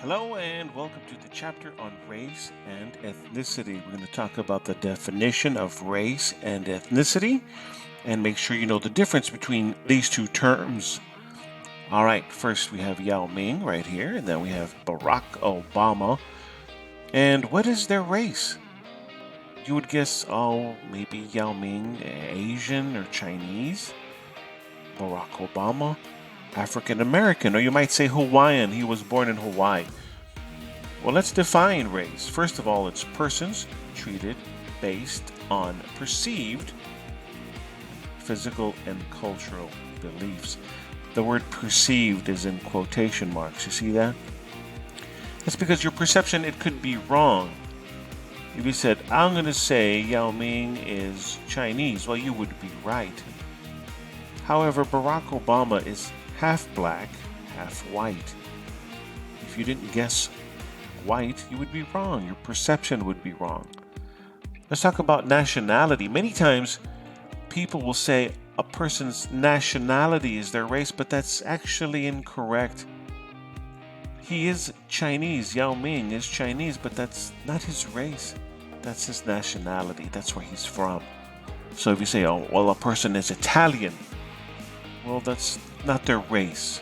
Hello and welcome to the chapter on race and ethnicity. We're going to talk about the definition of race and ethnicity and make sure you know the difference between these two terms. All right, first we have Yao Ming right here, and then we have Barack Obama. And what is their race? You would guess, maybe Yao Ming, Asian or Chinese. Barack Obama, African American, or you might say Hawaiian. He was born in Hawaii. Well, let's define race. First of all, it's persons treated based on perceived physical and cultural beliefs. The word perceived is in quotation marks. You see that? That's because your perception, it could be wrong. If you said, I'm going to say Yao Ming is Chinese, well, you would be right. However, Barack Obama is half black, half white. If you didn't guess white, you would be wrong. Your perception would be wrong. Let's talk about nationality. Many times people will say a person's nationality is their race, but that's actually incorrect. He is Chinese. Yao Ming is Chinese, but that's not his race. That's his nationality. That's where he's from. So if you say, oh, well, a person is Italian, well, that's not their race.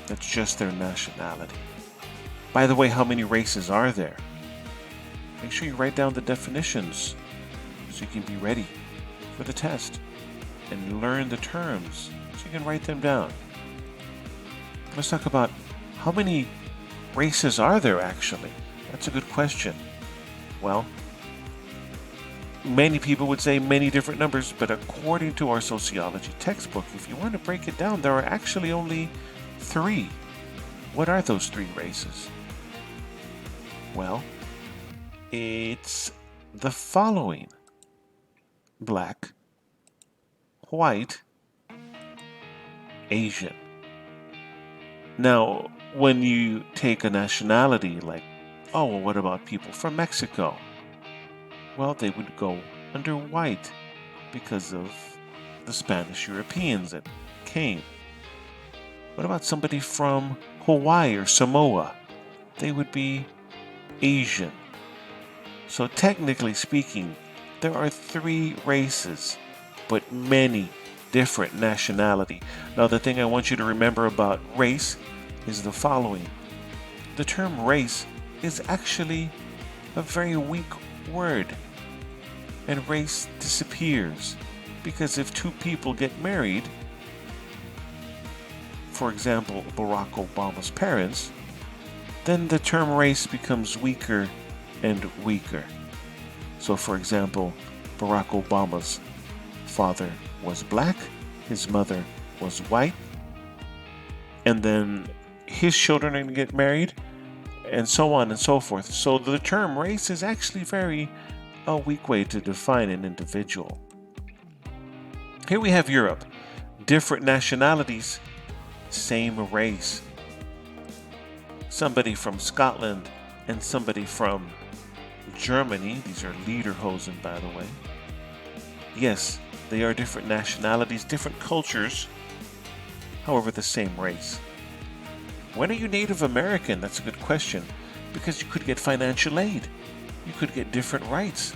That's just their nationality. By the way, how many races are there? Make sure you write down the definitions so you can be ready for the test and learn the terms so you can write them down. Let's talk about how many races are there actually? That's a good question. Well, many people would say many different numbers, but according to our sociology textbook, if you want to break it down, there are actually only 3. What are those 3 races? Well, it's the following: black, white, Asian. Now, when you take a nationality like, oh, well, what about people from Mexico? Well, they would go under white because of the Spanish Europeans that came. What about somebody from Hawaii or Samoa? They would be Asian. So technically speaking, there are 3 races, but many different nationality. Now, the thing I want you to remember about race is the following. The term race is actually a very weak word, and race disappears because if 2 people get married, for example, Barack Obama's parents, then the term race becomes weaker and weaker. So, for example, Barack Obama's father was black, his mother was white, and then his children are going to get married, and so on and so forth. So the term race is actually a weak way to define an individual. Here we have Europe. Different nationalities, same race. Somebody from Scotland and somebody from Germany. These are lederhosen, by the way. Yes, they are different nationalities, different cultures, however, the same race. When are you Native American? That's a good question, because you could get financial aid. You could get different rights.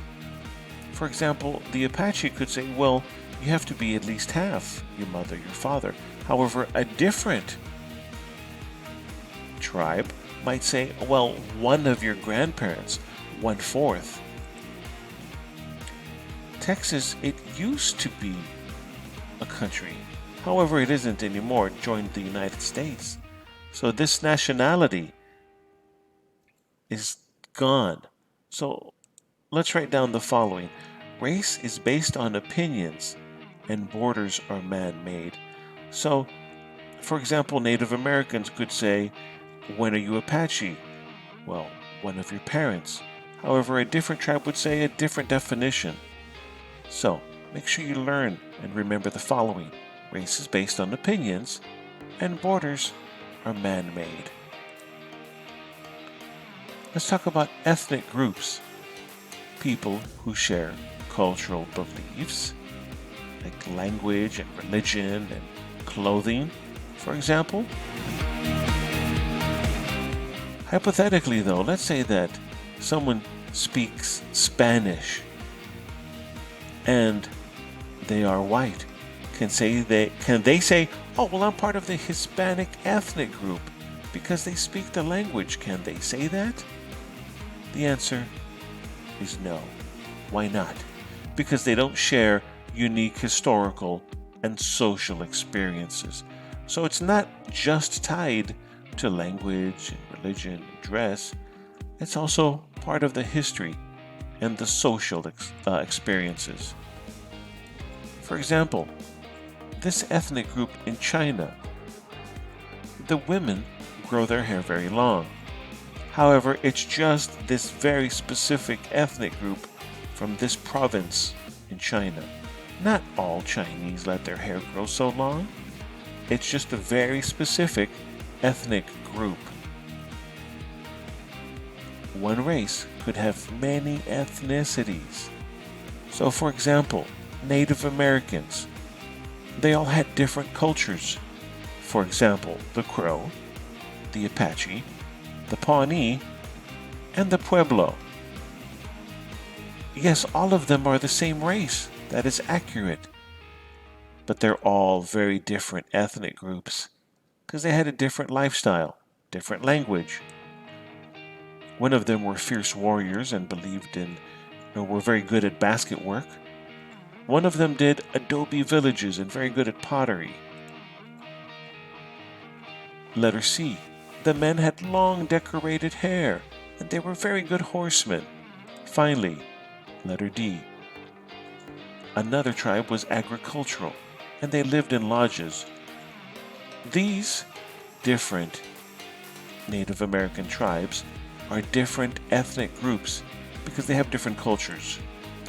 For example, the Apache could say, well, you have to be at least half your mother, your father. However, a different tribe might say, well, one of your grandparents, 1/4. Texas, it used to be a country. However, it isn't anymore. It joined the United States. So this nationality is gone. So let's write down the following. Race is based on opinions and borders are man-made. So, for example, Native Americans could say, when are you Apache? Well, one of your parents. However, a different tribe would say a different definition. So, make sure you learn and remember the following. Race is based on opinions and borders are man-made. Let's talk about ethnic groups. People who share cultural beliefs, like language and religion and clothing, for example. Hypothetically, though, let's say that someone speaks Spanish and they are white. Can they say, "Oh, well, I'm part of the Hispanic ethnic group because they speak the language"? Can they say that? The answer is no. Why not? Because they don't share unique historical and social experiences. So it's not just tied to language and religion and dress. It's also part of the history and the social experiences. For example, this ethnic group in China, the women grow their hair very long. However, it's just this very specific ethnic group from this province in China. Not all Chinese let their hair grow so long. It's just a very specific ethnic group. One race could have many ethnicities. So, for example, Native Americans, they all had different cultures. For example, the Crow, the Apache, the Pawnee, and the Pueblo. Yes, all of them are the same race. That is accurate. But they're all very different ethnic groups because they had a different lifestyle, different language. One of them were fierce warriors and were very good at basket work. One of them did adobe villages and very good at pottery. Letter C. The men had long decorated hair and they were very good horsemen. Finally, letter D. Another tribe was agricultural and they lived in lodges. These different Native American tribes are different ethnic groups because they have different cultures.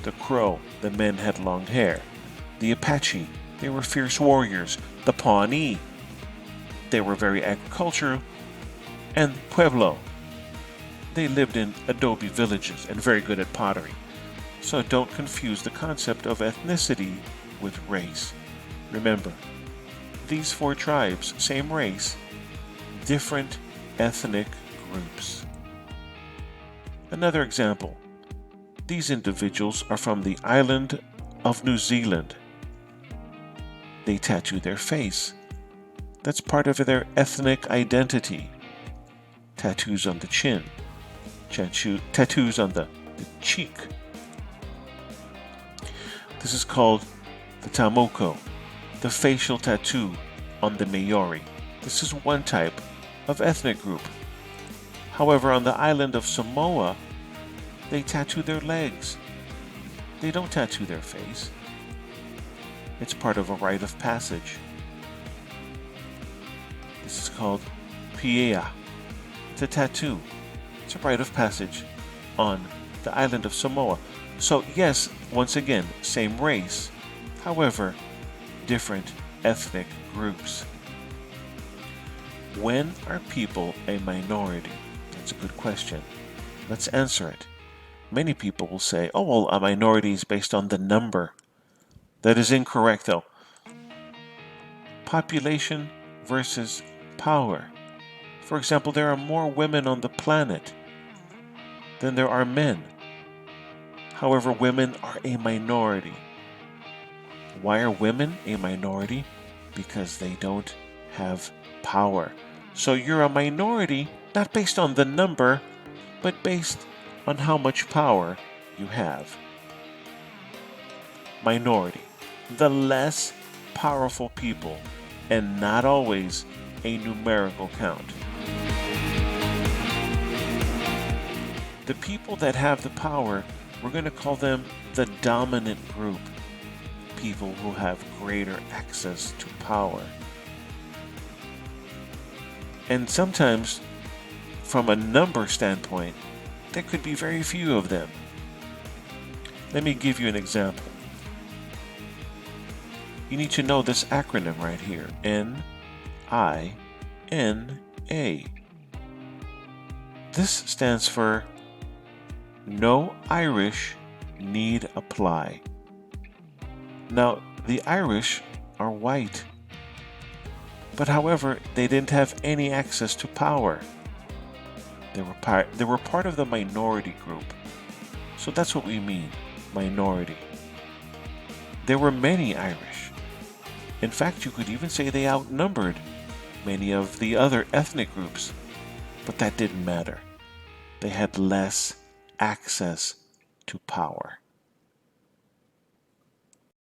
The Crow, the men had long hair. The Apache, they were fierce warriors. The Pawnee, they were very agricultural. And Pueblo, they lived in adobe villages and very good at pottery. So don't confuse the concept of ethnicity with race. Remember, these four tribes, same race, different ethnic groups. Another example. These individuals are from the island of New Zealand. They tattoo their face. That's part of their ethnic identity. Tattoos on the chin. Tattoos on the cheek. This is called the Tamoko, the facial tattoo on the Maori. This is one type of ethnic group. However, on the island of Samoa, they tattoo their legs. They don't tattoo their face. It's part of a rite of passage. This is called piea. It's a tattoo. It's a rite of passage on the island of Samoa. So yes, once again, same race. However, different ethnic groups. When are people a minority? That's a good question. Let's answer it. Many people will say, "Oh, well, a minority is based on the number." That is incorrect, though. Population versus power. For example, there are more women on the planet than there are men. However, women are a minority. Why are women a minority? Because they don't have power. So you're a minority, not based on the number, but based on how much power you have. Minority, the less powerful people, and not always a numerical count. The people that have the power, we're going to call them the dominant group. People who have greater access to power. And sometimes, from a number standpoint, there could be very few of them. Let me give you an example. You need to know this acronym right here. N-I-N-A. This stands for No Irish Need Apply. Now, the Irish are white. But however, they didn't have any access to power. They were part of the minority group. So that's what we mean, minority. There were many Irish. In fact, you could even say they outnumbered many of the other ethnic groups. But that didn't matter. They had less access to power.